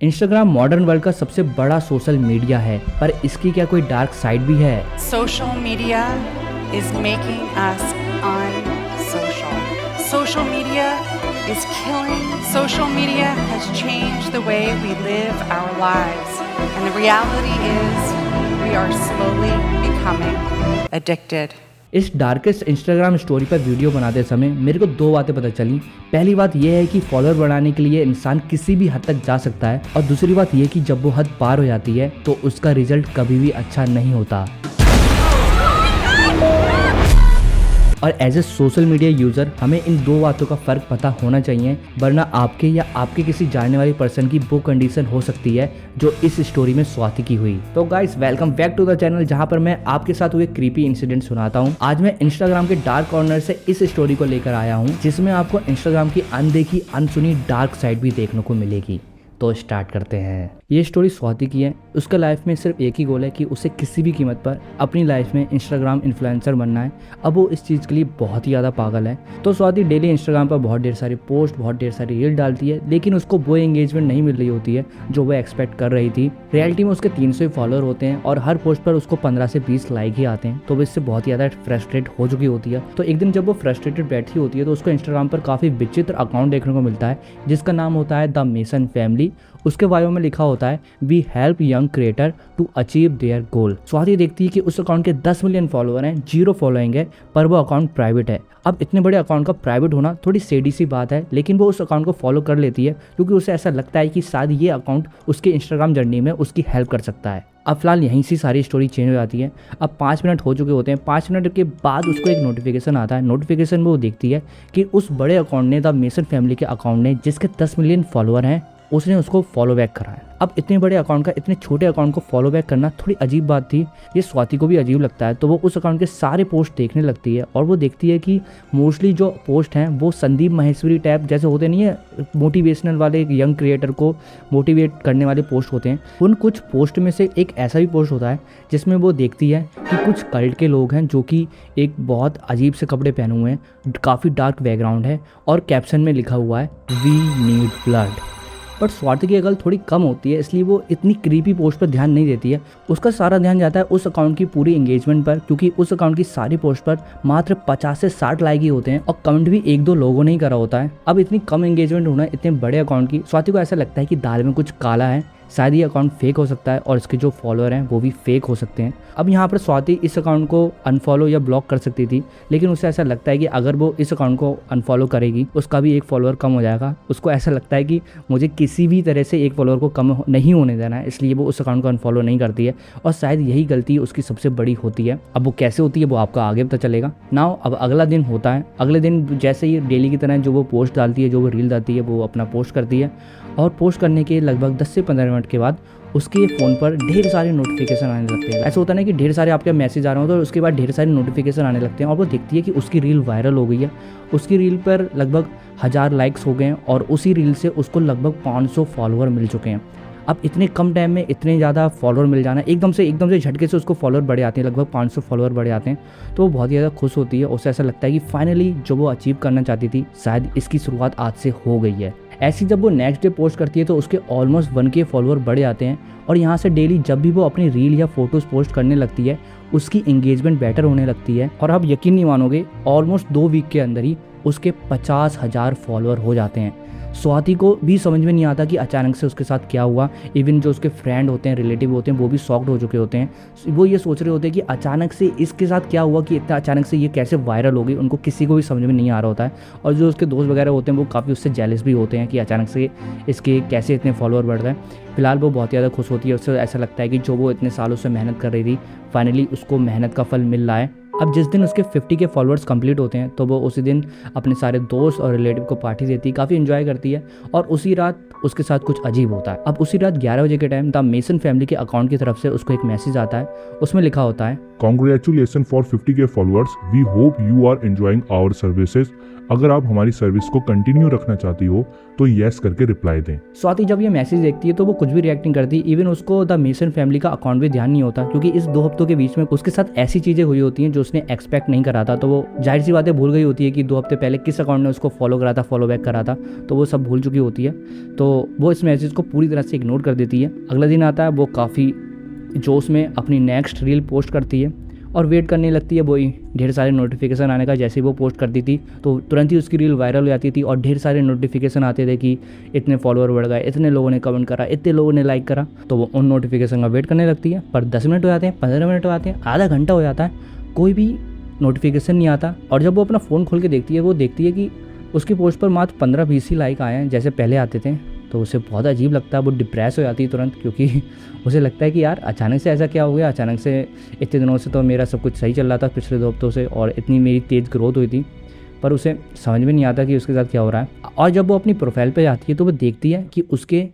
Instagram modern world का सबसे बड़ा सोशल मीडिया है, पर इसकी क्या कोई डार्क साइड भी है? Social media is making us unsocial. Social media is killing. Social media has changed the way we live our lives. And the reality is we are slowly becoming addicted. इस darkest Instagram story पर video बनाते समय मेरे को दो बातें पता चली। पहली बात यह है कि फॉलोअर बढ़ाने के लिए इंसान किसी भी हद तक जा सकता है, और दूसरी बात यह कि जब वो हद पार हो जाती है तो उसका रिजल्ट कभी भी अच्छा नहीं होता। और as a social media user हमें इन दो बातों का फ़र्क पता होना चाहिए, वरना आपके या आपके किसी जानने वाले पर्सन की वो कंडीशन हो सकती है जो इस स्टोरी में स्वाति की हुई। तो guys, welcome back to the channel, जहां पर मैं आपके साथ हुए क्रीपी इंसिडेंट सुनाता हूं। आज मैं इंस्टाग्राम के डार्क कॉर्नर से इस स्टोरी को लेकर आया हूं, जिसमें आपको इंस्टाग्राम की अनदेखी अनसुनी डार्क साइड भी देखने को मिलेगी। तो स्टार्ट करते हैं। ये स्टोरी स्वाति की है। उसका लाइफ में सिर्फ एक ही गोल है कि उसे किसी भी कीमत पर अपनी लाइफ में इंस्टाग्राम इन्फ्लुएंसर बनना है। अब वो इस चीज़ के लिए बहुत ही ज़्यादा पागल है। तो स्वाति डेली इंस्टाग्राम पर बहुत ढेर सारी पोस्ट, बहुत ढेर सारी रील डालती है, लेकिन उसको वो एंगेजमेंट नहीं मिल रही होती है जो वो एक्सपेक्ट कर रही थी। रियलिटी में उसके 300 फॉलोअर होते हैं और हर पोस्ट पर उसको 15 से 20 लाइक ही आते हैं। तो वो इससे बहुत ही ज़्यादा फ्रस्ट्रेट हो चुकी होती है। तो एक दिन जब वो फ्रस्ट्रेटेड बैठी होती है तो उसको इंस्टाग्राम पर काफ़ी विचित्र अकाउंट देखने को मिलता है, जिसका नाम होता है द मेसन फैमिली। उसके बायो में लिखा होता है we help young creator to achieve their goal. Swati देखती है कि उस अकाउंट के 10 मिलियन फॉलोअर हैं, 0 फॉलोइंग है, पर वो अकाउंट प्राइवेट है। अब इतने बड़े अकाउंट का प्राइवेट होना थोड़ी सेडी सी बात है, लेकिन वो उस अकाउंट को फॉलो कर लेती है क्योंकि उसे ऐसा लगता है कि शायद ये अकाउंट उसके इंस्टाग्राम जर्नी में उसकी हेल्प कर सकता है। अब फिलहाल यहीं से सारी स्टोरी चेंज हो जाती है। अब 5 मिनट हो चुके होते हैं। 5 मिनट के बाद उसको एक नोटिफिकेशन आता है। नोटिफिकेशन में वो देखती है कि उस बड़े अकाउंट ने, द मेसन फैमिली के अकाउंट ने, जिसके 10 मिलियन फॉलोअर हैं, उसने उसको फॉलो बैक करा है। अब इतने बड़े अकाउंट का इतने छोटे अकाउंट को फॉलो बैक करना थोड़ी अजीब बात थी। ये स्वाति को भी अजीब लगता है। तो वो उस अकाउंट के सारे पोस्ट देखने लगती है और वो देखती है कि मोस्टली जो पोस्ट हैं वो संदीप माहेश्वरी टाइप जैसे होते नहीं है, मोटिवेशनल वाले, यंग क्रिएटर को मोटिवेट करने वाले पोस्ट होते हैं। उन कुछ पोस्ट में से एक ऐसा भी पोस्ट होता है जिसमें वो देखती है कि कुछ कल्ट के लोग हैं जो कि एक बहुत अजीब से कपड़े पहने हुए हैं, काफ़ी डार्क बैकग्राउंड है और कैप्शन में लिखा हुआ है we need blood. But Swati की अकल थोड़ी कम होती है, इसलिए वो इतनी क्रीपी पोस्ट पर ध्यान नहीं देती है। उसका सारा ध्यान जाता है उस अकाउंट की पूरी एंगेजमेंट पर, क्योंकि उस अकाउंट की सारी पोस्ट पर मात्र 50 से 60 लाइक ही होते हैं और कमेंट भी 1-2 लोगों ने ही करा होता है। अब इतनी कम एंगेजमेंट होना इतने बड़े अकाउंट की, स्वाति को ऐसा लगता है कि दाल में कुछ काला है, शायद ये अकाउंट फेक हो सकता है और इसके जो फॉलोअर हैं वो भी फेक हो सकते हैं। अब यहाँ पर स्वाति इस अकाउंट को अनफॉलो या ब्लॉक कर सकती थी, लेकिन उसे ऐसा लगता है कि अगर वो इस अकाउंट को अनफॉलो करेगी उसका भी एक फॉलोअर कम हो जाएगा। उसको ऐसा लगता है कि मुझे किसी भी तरह से एक फॉलोअर को कम नहीं होने देना है, इसलिए वो उस अकाउंट को अनफॉलो नहीं करती है। और शायद यही गलती उसकी सबसे बड़ी होती है। अब वो कैसे होती है वो आपका आगे पता चलेगा। नाउ अब अगला दिन होता है। अगले दिन जैसे ही डेली की तरह जो वो पोस्ट डालती है, जो वो रील डालती है, वो अपना पोस्ट करती है और पोस्ट करने के लगभग 10 से 15 मिनट के बाद उसके फ़ोन पर ढेर सारे नोटिफिकेशन आने लगते हैं। ऐसा होता है ना कि ढेर सारे आपके मैसेज आ रहे हो तो उसके बाद ढेर सारे नोटिफिकेशन आने लगते हैं और वो देखती है कि उसकी रील वायरल हो गई है। उसकी रील पर लगभग 1000 लाइक्स हो गए हैं और उसी रील से उसको लगभग 500 फॉलोअर मिल चुके हैं। अब इतने कम टाइम में इतने ज़्यादा फॉलोअर मिल जाना, एकदम से झटके से उसको फॉलोअर बढ़े आते हैं, लगभग 500 फॉलोअर बढ़े आते हैं। तो वो बहुत ही ज़्यादा खुश होती है। उसे ऐसा लगता है कि फाइनली जो वो अचीव करना चाहती थी, शायद इसकी शुरुआत आज से हो गई है। ऐसी जब वो नेक्स्ट डे पोस्ट करती है तो उसके ऑलमोस्ट 1K फॉलोअर बढ़े आते हैं और यहाँ से डेली जब भी वो अपनी रील या फोटोज़ पोस्ट करने लगती है उसकी एंगेजमेंट बेटर होने लगती है। और आप यकीन नहीं मानोगे, ऑलमोस्ट 2 वीक के अंदर ही उसके 50,000 फॉलोअर हो जाते हैं। स्वाति को भी समझ में नहीं आता कि अचानक से उसके साथ क्या हुआ। इवन जो उसके फ्रेंड होते हैं, रिलेटिव होते हैं, वो भी शॉक्ड हो चुके होते हैं। वो ये सोच रहे होते हैं कि अचानक से इसके साथ क्या हुआ कि इतना अचानक से ये कैसे वायरल हो गई। उनको किसी को भी समझ में नहीं आ रहा होता है। और जो उसके दोस्त वगैरह होते हैं वो काफ़ी उससे जेलस भी होते हैं कि अचानक से इसके कैसे इतने फॉलोअर बढ़ गए। फिलहाल वो बहुत ज़्यादा खुश होती है। उससे ऐसा लगता है कि जो वो इतने सालों से मेहनत कर रही थी, फाइनली उसको मेहनत का फल मिल रहा है। अब जिस दिन उसके 50 के फॉलोअर्स कंप्लीट होते हैं तो वो उसी दिन अपने सारे दोस्त और रिलेटिव को पार्टी देती है, काफ़ी एंजॉय करती है। और उसी रात उसके साथ कुछ अजीब होता है। अब उसी रात 11 बजे के टाइम द मेसन फैमिली के अकाउंट की तरफ से उसको एक मैसेज आता है। उसमें लिखा होता है Congratulations for 50K followers. We hope you are enjoying our services अगर आप हमारी सर्विस को कंटिन्यू रखना चाहती हो तो येस करके रिप्लाई दें। स्वाति जब ये मैसेज देखती है तो वो कुछ भी रिएक्ट नहीं करती। इवन उसको द मेसन फैमिली का अकाउंट भी ध्यान नहीं होता, क्योंकि इस 2 हफ्तों के बीच में उसके साथ ऐसी चीज़ें हुई होती हैं जो उसने एक्सपेक्ट नहीं करा था। तो वो जाहिर सी बातें भूल गई होती है कि 2 हफ्ते पहले किस अकाउंट ने उसको फॉलो करा था, फॉलो बैक करा था, तो वो सब भूल चुकी होती है। तो वो इस मैसेज को पूरी तरह से इग्नोर कर देती है। अगला दिन आता है, वो काफ़ी जोश में अपनी नेक्स्ट रील पोस्ट करती है और वेट करने लगती है वही ढेर सारे नोटिफिकेशन आने का। जैसे ही वो पोस्ट करती थी तो तुरंत ही उसकी रील वायरल हो जाती थी और ढेर सारे नोटिफिकेशन आते थे कि इतने फॉलोअर बढ़ गए, इतने लोगों ने कमेंट करा, इतने लोगों ने लाइक करा। तो वो उन नोटिफिकेशन का वेट करने लगती है। पर 10 मिनट हो जाते हैं, 15 मिनट हो जाते हैं, आधा घंटा हो जाता है, कोई भी नोटिफिकेशन नहीं आता। और जब वो अपना फ़ोन खोल के देखती है, वो देखती है कि उसकी पोस्ट पर मात्र 15-20 ही लाइक आए हैं जैसे पहले आते थे। तो उसे बहुत अजीब लगता है, वो डिप्रेस हो जाती है तुरंत, क्योंकि उसे लगता है कि यार अचानक से ऐसा क्या हो गया। अचानक से इतने दिनों से तो मेरा सब कुछ सही चल रहा था पिछले 2 हफ्तों से, और इतनी मेरी तेज़ ग्रोथ हुई थी, पर उसे समझ में नहीं आता कि उसके साथ क्या हो रहा है। और जब वो अपनी प्रोफाइल पे जाती है तो वो देखती है कि उसके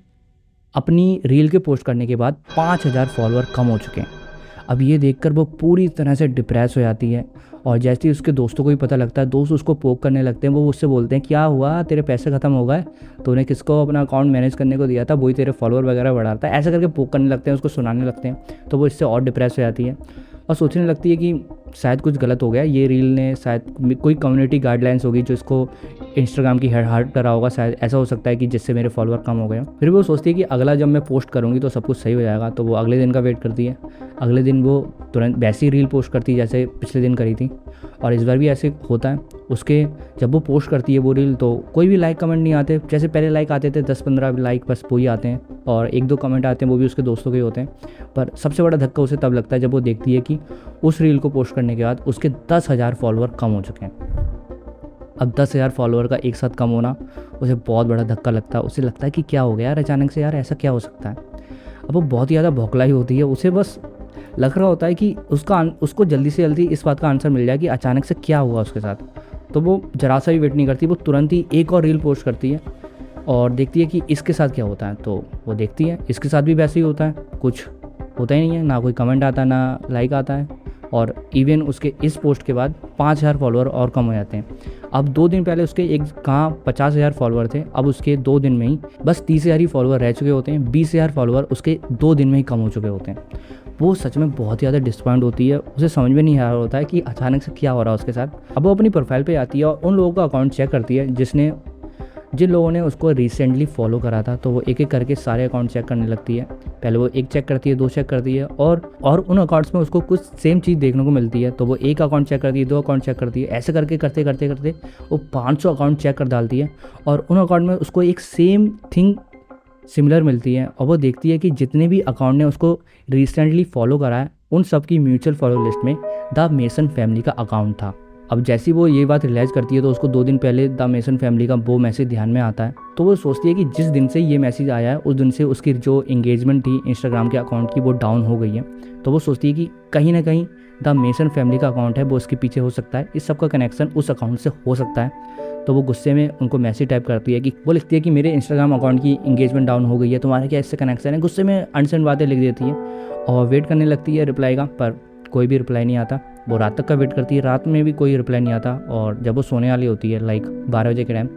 अपनी रील के पोस्ट करने के बाद 5000 फॉलोअर कम हो चुके हैं। अब ये देखकर वो पूरी तरह से डिप्रेस हो जाती है। और जैसे ही उसके दोस्तों को भी पता लगता है, दोस्त उसको पोक करने लगते हैं। वो उससे बोलते हैं क्या हुआ, तेरे पैसे ख़त्म हो गए, तो उन्हें किसको अपना अकाउंट मैनेज करने को दिया था, वही तेरे फॉलोअर वगैरह बढ़ाता है, ऐसा करके पोक करने लगते हैं, उसको सुनाने लगते हैं। तो वो इससे और डिप्रेस हो जाती है और सोचने लगती है कि शायद कुछ गलत हो गया, ये रील ने शायद कोई कम्युनिटी गाइडलाइंस होगी जो इसको इंस्टाग्राम की हर्ट करा होगा, शायद ऐसा हो सकता है कि जिससे मेरे फॉलोअर कम हो गए। फिर वो सोचती है कि अगला जब मैं पोस्ट करूँगी तो सब कुछ सही हो जाएगा। तो वो अगले दिन का वेट करती है। अगले दिन वो तुरंत वैसी रील पोस्ट करती है जैसे पिछले दिन करी थी, और इस बार भी ऐसे होता है। उसके जब वो पोस्ट करती है वो रील तो कोई भी लाइक कमेंट नहीं आते। जैसे पहले लाइक आते थे 10-15 लाइक बस वही आते हैं, और 1-2 कमेंट आते हैं, वो भी उसके दोस्तों के होते हैं। पर सबसे बड़ा धक्का उसे तब लगता है जब वो देखती है कि उस रील को पोस्ट करने के बाद उसके 10,000 फॉलोअर कम हो चुके हैं। अब 10,000 फॉलोअर का एक साथ कम होना उसे बहुत बड़ा धक्का लगता है। उसे लगता है कि क्या हो गया यार, अचानक से यार ऐसा क्या हो सकता है। अब वो बहुत ही ज़्यादा बौखलाई होती है। उसे बस लग रहा होता है कि उसको जल्दी से जल्दी इस बात का आंसर मिल जाए कि अचानक से क्या हुआ उसके साथ। तो वो जरा सा भी वेट नहीं करती, वो तुरंत ही एक और रील पोस्ट करती है और देखती है कि इसके साथ क्या होता है। तो वो देखती है इसके साथ भी वैसे ही होता है, कुछ होता ही नहीं है, ना कोई कमेंट आता है ना लाइक आता है। और इवन उसके इस पोस्ट के बाद 5,000 फॉलोअर और कम हो जाते हैं। अब 2 दिन पहले उसके एक कहाँ 50,000 फॉलोअर थे, अब उसके 2 दिन में ही बस 30,000 ही फॉलोअर रह चुके होते हैं। 20,000 फॉलोअर उसके 2 दिन में ही कम हो चुके होते हैं। वो सच में बहुत ज़्यादा डिसपॉइंट होती है। उसे समझ में नहीं आ रहा होता है कि अचानक से क्या हो रहा है उसके साथ। अब वो अपनी प्रोफाइल पे आती है और उन लोगों का अकाउंट चेक करती है जिन लोगों ने उसको रिसेंटली फॉलो करा था। तो वो एक एक करके सारे अकाउंट चेक करने लगती है। पहले वो 1 चेक करती है, 2 चेक करती है, और उन अकाउंट्स में उसको कुछ सेम चीज़ देखने को मिलती है। तो वो 1 अकाउंट चेक करती है, 2 अकाउंट चेक करती है, ऐसे करके करते करते करते वो 500 अकाउंट चेक कर डालती है। और उन अकाउंट में उसको एक सेम थिंग सिमिलर मिलती है। और वो देखती है कि जितने भी अकाउंट ने उसको रिसेंटली फॉलो करा है उन सब की म्यूचुअल फॉलो लिस्ट में द मेसन फैमिली का अकाउंट था। अब जैसी वो ये बात रियलाइज़ करती है तो उसको 2 दिन पहले द मेसन फैमिली का वो मैसेज ध्यान में आता है। तो वो सोचती है कि जिस दिन से ये मैसेज आया है उस दिन से उसकी जो इंगेजमेंट थी इंस्टाग्राम के अकाउंट की वो डाउन हो गई है। तो वो सोचती है कि कहीं ना कहीं द मेसन फैमिली का अकाउंट है वो उसके पीछे हो सकता है, इस सब का कनेक्शन उस अकाउंट से हो सकता है। तो वो गुस्से में उनको मैसेज टाइप करती है कि वो लिखती है कि मेरे इंस्टाग्राम अकाउंट की इंगेजमेंट डाउन हो गई है, तुम्हारे क्या इससे कनेक्शन है। गुस्से में अनसेंड बातें लिख देती है और वेट करने लगती है रिप्लाई का, पर कोई भी रिप्लाई नहीं आता। वो रात तक का वेट करती है, रात में भी कोई रिप्लाई नहीं आता। और जब वो सोने वाली होती है लाइक 12 बजे के टाइम,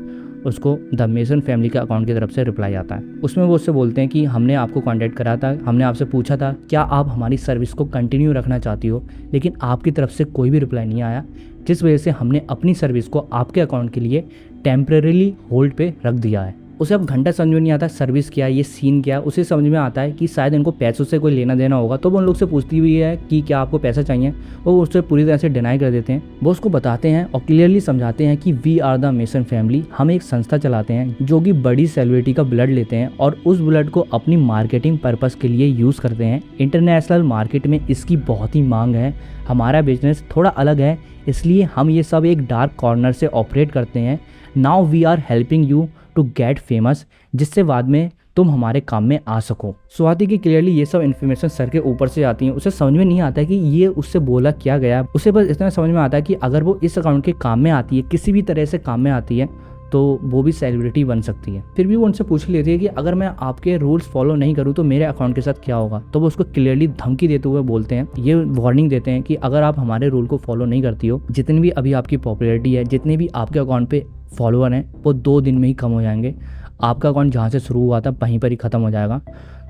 उसको द मेसन फैमिली के अकाउंट की तरफ से रिप्लाई आता है। उसमें वो उससे बोलते हैं कि हमने आपको कांटेक्ट करा था, हमने आपसे पूछा था क्या आप हमारी सर्विस को कंटिन्यू रखना चाहती हो, लेकिन आपकी तरफ से कोई भी रिप्लाई नहीं आया, जिस वजह से हमने अपनी सर्विस को आपके अकाउंट के लिए टेम्परेरीली होल्ड पे रख दिया है। उसे अब घंटा समझ में नहीं आता सर्विस क्या, ये सीन क्या। उसे समझ में आता है कि शायद इनको पैसों से कोई लेना देना होगा। तो वो उन लोग से पूछती हुई है कि क्या आपको पैसा चाहिए। वो उससे पूरी तरह से डिनाई कर देते हैं। वो उसको बताते हैं और क्लियरली समझाते हैं कि we are the Mason family, हम एक संस्था चलाते हैं जो कि बड़ी सेलिब्रिटी का ब्लड लेते हैं और उस ब्लड को अपनी मार्केटिंग पर्पस के लिए यूज़ करते हैं। इंटरनेशनल मार्केट में इसकी बहुत ही मांग है। हमारा बिजनेस थोड़ा अलग है, इसलिए हम ये सब एक डार्क कॉर्नर से ऑपरेट करते हैं। Now we are helping you to get famous, जिससे बाद में तुम हमारे काम में आ सको। स्वाति की क्लियरली ये सब इन्फॉर्मेशन सर के ऊपर से आती हैं। उसे समझ में नहीं आता है कि ये उससे बोला क्या गया। उसे बस इतना समझ में आता है कि अगर वो इस अकाउंट के काम में आती है, किसी भी तरह से काम में आती है, तो वो भी सेलिब्रिटी बन सकती है। फिर भी वो उनसे पूछ लेती है कि अगर मैं आपके रूल्स फॉलो नहीं करूँ तो मेरे अकाउंट के साथ क्या होगा। तो वो उसको क्लियरली धमकी देते हुए बोलते हैं, ये वार्निंग देते हैं कि अगर आप हमारे रूल को फॉलो नहीं करती हो, जितनी भी अभी आपकी पॉपुलैरिटी है, जितने भी आपके अकाउंट पे फॉलोअर हैं, वो 2 दिन में ही कम हो जाएंगे। आपका अकाउंट जहाँ से शुरू हुआ था वहीं पर ही ख़त्म हो जाएगा।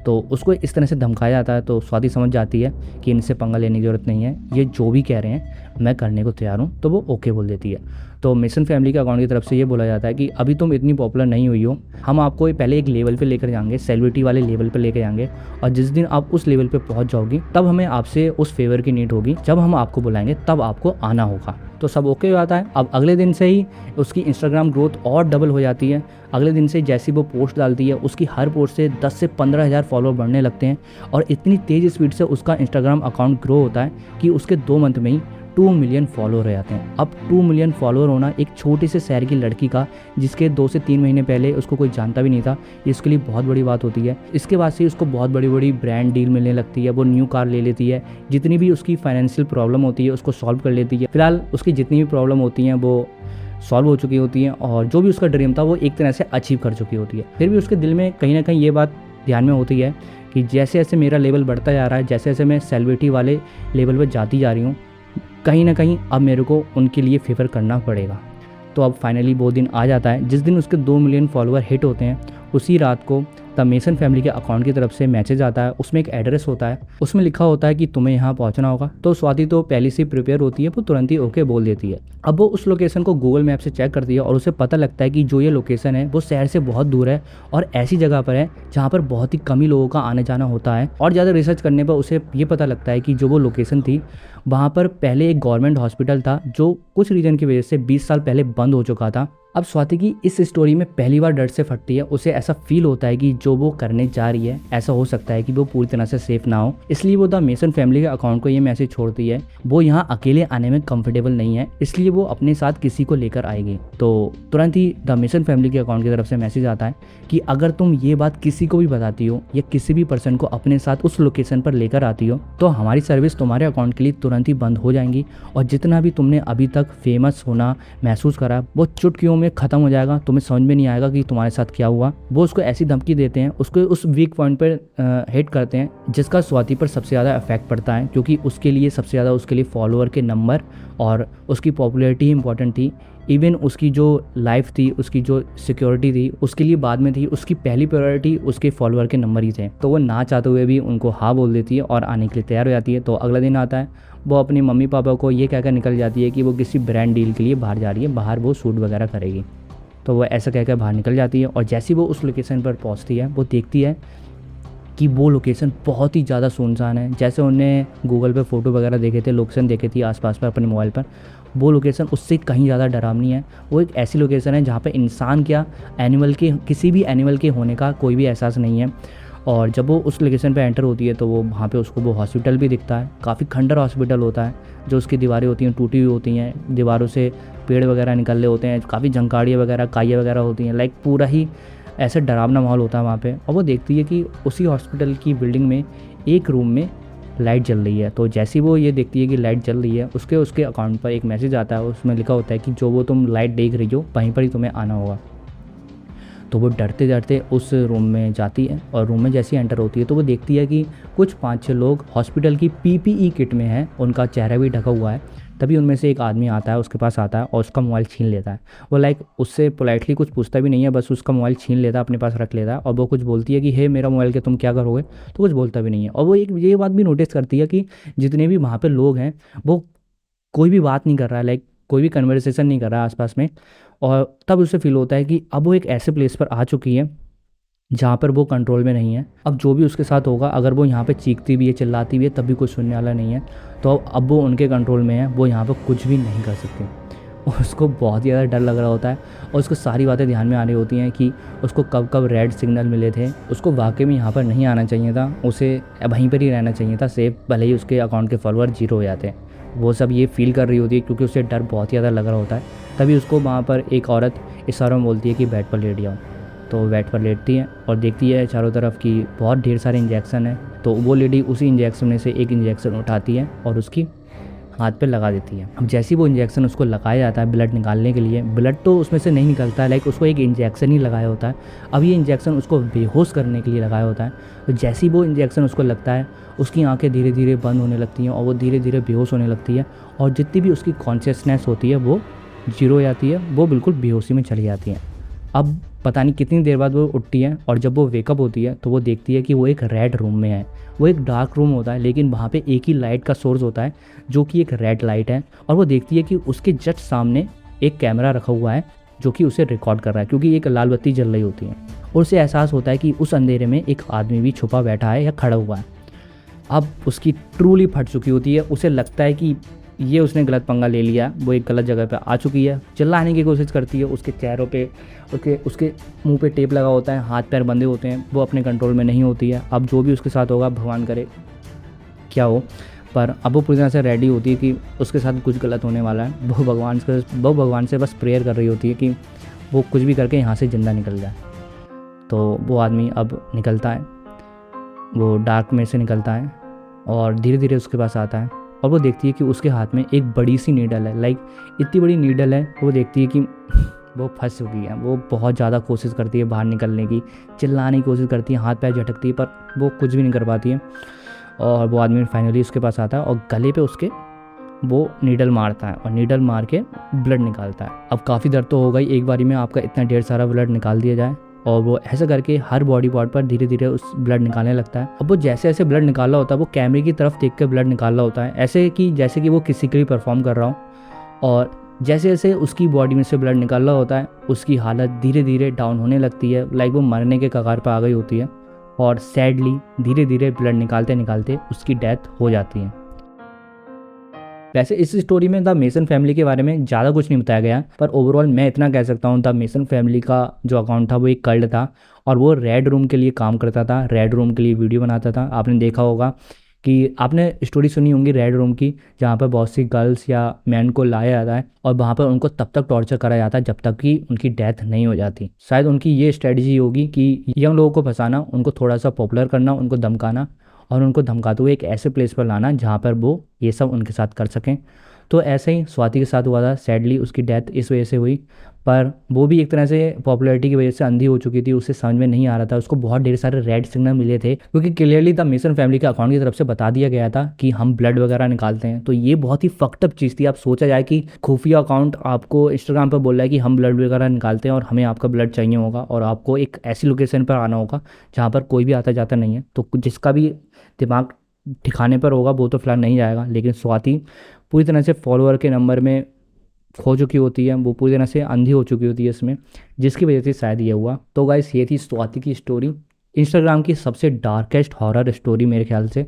तो उसको इस तरह से धमकाया जाता है। तो स्वाति समझ जाती है कि इनसे पंगा लेने की ज़रूरत नहीं है, ये जो भी कह रहे हैं मैं करने को तैयार हूँ। तो वो ओके बोल देती है। तो मेसन फैमिली के अकाउंट की तरफ से ये बोला जाता है कि अभी तुम इतनी पॉपुलर नहीं हुई हो, हम आपको पहले एक लेवल पे लेकर जाएंगे, सेलिब्रिटी वाले लेवल पे लेकर जाएंगे, और जिस दिन आप उस लेवल पे पहुंच जाओगी तब हमें आपसे उस फेवर की नीड होगी, जब हम आपको बुलाएंगे तब आपको आना होगा। तो सब ओके हो जाता है। अब अगले दिन से ही उसकी इंस्टाग्राम ग्रोथ और डबल हो जाती है। अगले दिन से जैसी वो पोस्ट डालती है, उसकी हर पोस्ट से 10 से 15 हज़ार फॉलोअर बढ़ने लगते हैं, और इतनी तेज़ स्पीड से उसका इंस्टाग्राम अकाउंट ग्रो होता है कि उसके 2 मंथ में ही 2 मिलियन फॉलोअर हो जाते हैं। अब 2 मिलियन फॉलोअर होना एक छोटे से शहर की लड़की का, जिसके 2 से 3 महीने पहले उसको कोई जानता भी नहीं था, ये उसके लिए बहुत बड़ी बात होती है। इसके बाद से उसको बहुत बड़ी बड़ी ब्रांड डील मिलने लगती है, वो न्यू कार ले लेती है, जितनी भी उसकी फाइनेंशियल प्रॉब्लम होती है उसको सॉल्व कर लेती है। फिलहाल उसकी जितनी भी प्रॉब्लम होती हैं वो सॉल्व हो चुकी होती हैं, और जो भी उसका ड्रीम था वो एक तरह से अचीव कर चुकी होती है। फिर भी उसके दिल में कहीं ना कहीं ये बात ध्यान में होती है कि जैसे जैसे मेरा लेवल बढ़ता जा रहा है, जैसे जैसे मैं सेलिब्रिटी वाले लेवल पर जाती जा रही हूँ, कहीं ना कहीं अब मेरे को उनके लिए फेवर करना पड़ेगा। तो अब फाइनली वो दिन आ जाता है जिस दिन उसके 2 मिलियन फॉलोअर हिट होते हैं। उसी रात को द मेसन फैमिली के अकाउंट की तरफ से मैसेज आता है, उसमें एक एड्रेस होता है, उसमें लिखा होता है कि तुम्हें यहाँ पहुँचना होगा। तो स्वाति तो पहले से प्रिपेयर होती है, वो तुरंत ही ओके बोल देती है। अब वो उस लोकेशन को गूगल मैप से चेक करती है और उसे पता लगता है कि जो ये लोकेशन है वो शहर से बहुत दूर है और ऐसी जगह पर है जहाँ पर बहुत ही कम ही लोगों का आने जाना होता है। और ज़्यादा रिसर्च करने पर उसे ये पता लगता है कि जो वो लोकेशन थी वहाँ पर पहले एक गवर्नमेंट हॉस्पिटल था जो कुछ रीजन की वजह से 20 साल पहले बंद हो चुका था। अब स्वाति की इस स्टोरी में पहली बार डर से फटती है। उसे ऐसा फील होता है कि जो वो करने जा रही है ऐसा हो सकता है कि वो पूरी तरह से सेफ ना हो, इसलिए वो द मेसन फैमिली के अकाउंट को ये मैसेज छोड़ती है। वो यहाँ अकेले आने में कंफर्टेबल नहीं है, इसलिए वो अपने साथ किसी को लेकर आएगी। तो तुरंत ही द मेसन फैमिली के अकाउंट की तरफ से मैसेज आता है कि अगर तुम ये बात किसी को भी बताती हो या किसी भी पर्सन को अपने साथ उस लोकेशन पर लेकर आती हो तो हमारी सर्विस तुम्हारे अकाउंट के लिए तुरंत ही बंद हो जाएंगी, और जितना भी तुमने अभी तक फेमस होना महसूस करा वो चुटकियों में खत्म हो जाएगा। तुम्हें समझ में नहीं आएगा कि तुम्हारे साथ क्या हुआ। वो उसको ऐसी धमकी देते हैं, उसको उस वीक पॉइंट पर हिट करते हैं जिसका स्वाति पर सबसे ज़्यादा इफेक्ट पड़ता है, क्योंकि उसके लिए सबसे ज़्यादा उसके लिए फॉलोअर के नंबर और उसकी पॉपुलैरिटी ही इंपॉर्टेंट थी। इवन उसकी जो लाइफ थी, उसकी जो सिक्योरिटी थी, उसके लिए बाद में थी। उसकी पहली प्रायोरिटी उसके फॉलोअर के नंबर ही थे। तो वो ना चाहते हुए भी उनको हाँ बोल देती है और आने के लिए तैयार हो जाती है। तो अगला दिन आता है, वो अपनी मम्मी पापा को ये कहकर निकल जाती है कि वो किसी ब्रांड डील के लिए बाहर जा रही है, बाहर वो शूट वगैरह करेगी। तो वो ऐसा कहकर बाहर निकल जाती है, और जैसे ही वो उस लोकेशन पर पहुंचती है वो देखती है कि वो लोकेशन बहुत ही ज़्यादा सुनसान है। जैसे उन्हें गूगल पे फ़ोटो वगैरह देखे थे, लोकेशन देखे थी आसपास पर अपने मोबाइल पर, वो लोकेशन उससे कहीं ज़्यादा डरावनी है। वो एक ऐसी लोकेशन है जहाँ पे इंसान क्या एनिमल के, किसी भी एनिमल के होने का कोई भी एहसास नहीं है। और जब वो उस लोकेशन पे एंटर होती है तो वो वहाँ पे उसको वो हॉस्पिटल भी दिखता है। काफ़ी खंडर हॉस्पिटल होता है, जो उसकी दीवारें होती हैं टूटी हुई होती हैं, दीवारों से पेड़ वगैरह निकल रहे होते हैं, काफ़ी झंकाड़ियाँ वगैरह काइयाँ वगैरह होती हैं। लाइक पूरा ही ऐसा डरावना माहौल होता है वहाँ पे। और वो देखती है कि उसी हॉस्पिटल की बिल्डिंग में एक रूम में लाइट जल रही है। तो जैसे वो ये देखती है कि लाइट जल रही है, उसके अकाउंट पर एक मैसेज आता है, उसमें लिखा होता है कि जो वो तुम लाइट देख रही हो वहीं पर ही तुम्हें आना होगा। तो वो डरते डरते उस रूम में जाती है, और रूम में जैसे ही एंटर होती है तो वो देखती है कि कुछ 5-6 लोग हॉस्पिटल की PPE किट में हैं, उनका चेहरा भी ढका हुआ है। तभी उनमें से एक आदमी आता है, उसके पास आता है और उसका मोबाइल छीन लेता है। वो लाइक उससे पोलाइटली कुछ पूछता भी नहीं है, बस उसका मोबाइल छीन लेता है, अपने पास रख लेता है। और वो कुछ बोलती है कि हे मेरा मोबाइल के तुम क्या करोगे, तो कुछ बोलता भी नहीं है। और वो एक ये बात भी नोटिस करती है कि जितने भी वहाँ पर लोग हैं वो कोई भी बात नहीं कर रहा है, लाइक कोई भी कन्वर्सेशन नहीं कर रहा है आसपास में। और तब उसे फील होता है कि अब वो एक ऐसे प्लेस पर आ चुकी है जहाँ पर वो कंट्रोल में नहीं है। अब जो भी उसके साथ होगा, अगर वो यहाँ पे चीखती भी है, चिल्लाती भी है, तब भी कुछ सुनने वाला नहीं है। तो अब वो उनके कंट्रोल में है, वो यहाँ पर कुछ भी नहीं कर सकती। उसको बहुत ही ज़्यादा डर लग रहा होता है, और उसको सारी बातें ध्यान में आ रही होती हैं कि उसको कब कब रेड सिग्नल मिले थे। उसको वाकई में यहाँ पर नहीं आना चाहिए था, उसे वहीं पर ही रहना चाहिए था सेफ, भले ही उसके अकाउंट के फॉलोअर 0 हो जाते हैं। वो सब ये फील कर रही होती है क्योंकि उसे डर बहुत ज़्यादा लग रहा होता है। तभी उसको वहाँ पर एक औरत इशारों में बोलती है कि बेड पर लेट जाओ। तो वो बेड पर लेटती है और देखती है चारों तरफ कि बहुत ढेर सारे इंजेक्शन है। तो वो लेडी उसी इंजेक्शन में से एक इंजेक्शन उठाती है और उसकी हाथ पे लगा देती है। अब जैसे ही वो इंजेक्शन उसको लगाया जाता है ब्लड निकालने के लिए, ब्लड तो उसमें से नहीं निकलता है, लाइक उसको एक इंजेक्शन ही लगाया होता है। अब ये इंजेक्शन उसको बेहोश करने के लिए लगाया होता है। तो जैसे ही वो इंजेक्शन उसको लगता है, उसकी आंखें धीरे धीरे बंद होने लगती हैं और वो धीरे धीरे बेहोश होने लगती है, और जितनी भी उसकी कॉन्शियसनेस होती है वो जीरो हो जाती है, वो बिल्कुल बेहोशी में चली जाती है। अब पता नहीं कितनी देर बाद वो उठती है, और जब वो वेकअप होती है तो वो देखती है कि वो एक रेड रूम में है। वो एक डार्क रूम होता है, लेकिन वहाँ पे एक ही लाइट का सोर्स होता है जो कि एक रेड लाइट है। और वो देखती है कि उसके जस्ट सामने एक कैमरा रखा हुआ है जो कि उसे रिकॉर्ड कर रहा है, क्योंकि एक लाल बत्ती जल रही होती है। और उसे एहसास होता है कि उस अंधेरे में एक आदमी भी छुपा बैठा है या खड़ा हुआ है। अब उसकी ट्रूली फट चुकी होती है, उसे लगता है कि ये उसने गलत पंगा ले लिया, वो एक गलत जगह पे आ चुकी है। चिल्लाने की कोशिश करती है, उसके चेहरों पे उसके मुंह पे टेप लगा होता है, हाथ पैर बंधे होते हैं, वो अपने कंट्रोल में नहीं होती है। अब जो भी उसके साथ होगा भगवान करे क्या हो, पर अब वो पूरी तरह से रेडी होती है कि उसके साथ कुछ गलत होने वाला है। वो भगवान से बस प्रेयर कर रही होती है कि वो कुछ भी करके यहाँ से ज़िंदा निकल जाए। तो वो आदमी अब निकलता है, वो डार्क में से निकलता है और धीरे धीरे उसके पास आता है, और वो देखती है कि उसके हाथ में एक बड़ी सी नीडल है, लाइक इतनी बड़ी नीडल है। वो देखती है कि वो फंस चुकी है। वो बहुत ज़्यादा कोशिश करती है बाहर निकलने की, चिल्लाने की कोशिश करती है, हाथ पैर झटकती है, पर वो कुछ भी नहीं कर पाती है। और वो आदमी फाइनली उसके पास आता है और गले पे उसके वो नीडल मारता है, और नीडल मार के ब्लड निकालता है। अब काफ़ी दर्द तो हो गई, एक बारी में आपका इतना ढेर सारा ब्लड निकाल दिया जाए, और वो ऐसा करके हर बॉडी पार्ट पर धीरे धीरे उस ब्लड निकालने लगता है। अब वो जैसे जैसे ब्लड निकाल रहा होता है, वो कैमरे की तरफ देख के ब्लड निकाल रहा होता है, ऐसे कि जैसे कि वो किसी के लिए परफॉर्म कर रहा हो। और जैसे जैसे उसकी बॉडी में से ब्लड निकाल रहा होता है, उसकी हालत धीरे धीरे डाउन होने लगती है, लाइक वो मरने के कगार पर आ गई होती है। और सैडली धीरे धीरे ब्लड निकालते निकालते उसकी डेथ हो जाती है। वैसे इस स्टोरी में द मेसन फैमिली के बारे में ज़्यादा कुछ नहीं बताया गया, पर ओवरऑल मैं इतना कह सकता हूँ, द मेसन फैमिली का जो अकाउंट था वो एक कल्ट था, और वो रेड रूम के लिए काम करता था, रेड रूम के लिए वीडियो बनाता था। आपने देखा होगा कि आपने स्टोरी सुनी होंगी रेड रूम की, जहाँ पर बहुत सी गर्ल्स या मैन को लाया जाता है और वहाँ पर उनको तब तक टॉर्चर करा जाता है जब तक कि उनकी डेथ नहीं हो जाती। शायद उनकी ये स्ट्रेटजी होगी कि यंग लोगों को फंसाना, उनको थोड़ा सा पॉपुलर करना, उनको धमकाना, और उनको धमकाते हुए एक ऐसे प्लेस पर लाना जहाँ पर वो ये सब उनके साथ कर सकें। तो ऐसे ही स्वाति के साथ हुआ था। सैडली उसकी डेथ इस वजह से हुई, पर वो भी एक तरह से पॉपुलैरिटी की वजह से अंधी हो चुकी थी, उसे समझ में नहीं आ रहा था। उसको बहुत ढेर सारे रेड सिग्नल मिले थे, क्योंकि क्लियरली द मेसन फैमिली के अकाउंट की तरफ से बता दिया गया था कि हम ब्लड वगैरह निकालते हैं। तो ये बहुत ही फक्ड अप चीज़ थी। आप सोचा जाए कि खुफिया अकाउंट आपको इंस्टाग्राम पर बोल रहा है कि हम ब्लड वगैरह निकालते हैं और हमें आपका ब्लड चाहिए होगा, और आपको एक ऐसी लोकेशन पर आना होगा जहाँ पर कोई भी आता जाता नहीं है। तो जिसका भी दिमाग ठिकाने पर होगा वो तो फिलहाल नहीं जाएगा, लेकिन स्वाति पूरी तरह से फॉलोअर के नंबर में खो चुकी होती है, वो पूरी तरह से अंधी हो चुकी होती है इसमें, जिसकी वजह से शायद ये हुआ। तो गाइस ये थी स्वाति की स्टोरी, इंस्टाग्राम की सबसे डार्केस्ट हॉरर स्टोरी मेरे ख्याल से।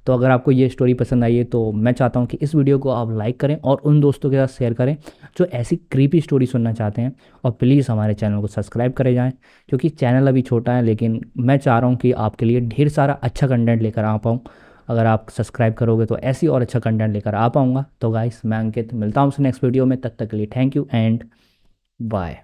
तो अगर आपको ये स्टोरी पसंद आई है तो मैं चाहता हूँ कि इस वीडियो को आप लाइक करें और उन दोस्तों के साथ शेयर करें जो ऐसी क्रीपी स्टोरी सुनना चाहते हैं, और प्लीज़ हमारे चैनल को सब्सक्राइब करे जाएँ, क्योंकि चैनल अभी छोटा है, लेकिन मैं चाह रहा हूँ कि आपके लिए ढेर सारा अच्छा कंटेंट लेकर आ पाऊँ। अगर आप सब्सक्राइब करोगे तो ऐसी और अच्छा कंटेंट लेकर आ पाऊँगा। तो गाइस मैं अंकित, मिलता हूँ नेक्स्ट वीडियो में, तब तक के लिए थैंक यू एंड बाय।